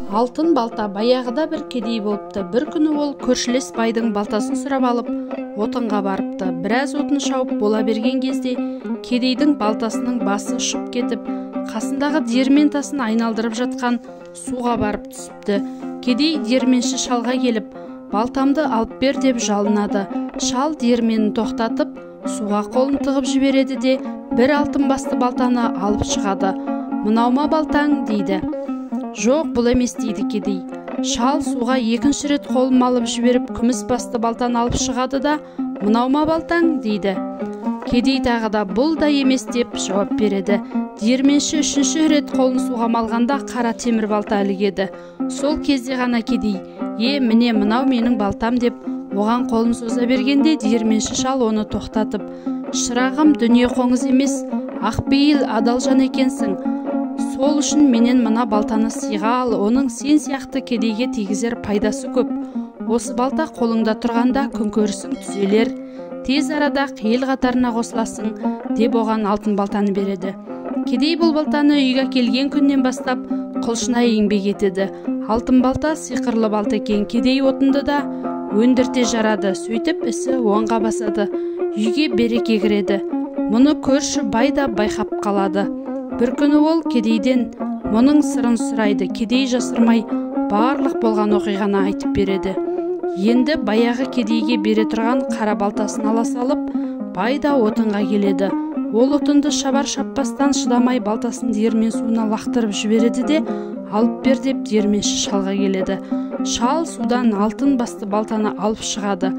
Алтын балта баяғыда бір кедей болыпты. Бір күні ол көршілес байдың балтасын сұрап алып, отынға барыпты. Біраз отын шауып бола берген кезде кедейдің балтасының басы ұшып кетіп, қасындағы диірмен тасын айналдырып жатқан суға барып түсіпті. Кедей диірменші шалға келіп, балтамды алып бер деп жалынады. Шал диірменін тоқтатып, суға қолын тығып жібереді де, бір алтын басты балтаны алып шығады. «Мынау ма балтаң?» дейді. «Жоқ, бұл емес» дейді кедей. Шал суға екінші рет қолын алып жіберіп, күміс басты балтаны алып шығады да, «Мынау ма балтаң?» дейді. Кедей тағы да «Бұл да емес» деп жауап береді. Диірменші үшінші рет қолын суға малғанда қара темір балта ілігеді. Сол кезде ғана кедей міне мынау менің балтам» деп оған қолын соза бергенде диірменші шал оны тоқтатып, «Шырағым, дүние қоңыз емес, ақпейіл адал жан екенсің. Сол үшін менен мына балтаны сыйға ал, оның сен сияқты кедейге тигізер пайдасы көп. Осы балта қолыңда тұрғанда күнкөрісің түзелер, тез арада қиыл қатарына қосыласың» деп оған алтын балтаны береді. Кедей бұл балтаны үйге келген күннен бастап құлшына еңбек етеді. Алтын балта сиқырлы балта екен. Кедей отынды да өндірте жарады. Сөйтіп ісі оңға басады. Үйге береке кіреді. Мұны көрші бай да байқап қалады. Бір күні ол кедейден мұның сырын сұрайды. Кедей жасырмай барлық болған оқиғаны айтып береді. Енді баяғы кедейге бере тұрған қара балтасын ала салып, бай да отынға келеді. Ол отынды шабар шаппастан шыдамай балтасын диірмен суына лақтырып жібереді де, «Алып бер» деп диірменші шалға келеді. Шал судан алтын басты балтаны алып шығады.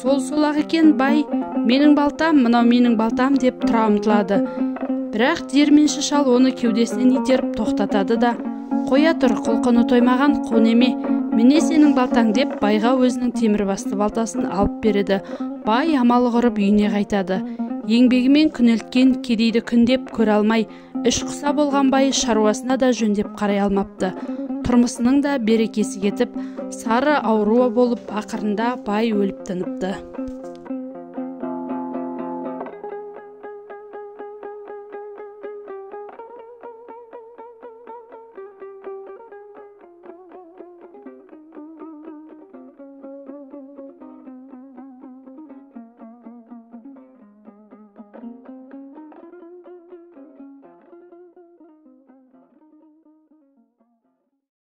Сол-ақ екен, бай, «Менің балтам, мынау менің балтам» деп тұра ұмтылады. Бірақ диірменші шал оны кеудесінен итеріп тоқтатады да, «Қоя тұр, құлқыны тоймаған қу неме, міне сенің балтаң» деп байға өзінің темір басты балтасын алып береді. Бай амалы құрып үйіне қайтады. Еңбегімен күнелткен кедейді күндеп көре алмай, іш құса болған бай шаруасына да жөндеп қарай алмапты. Тұрмысының да берекесі кетіп, сары ауруы болып, ақырында бай өліп тыныпты.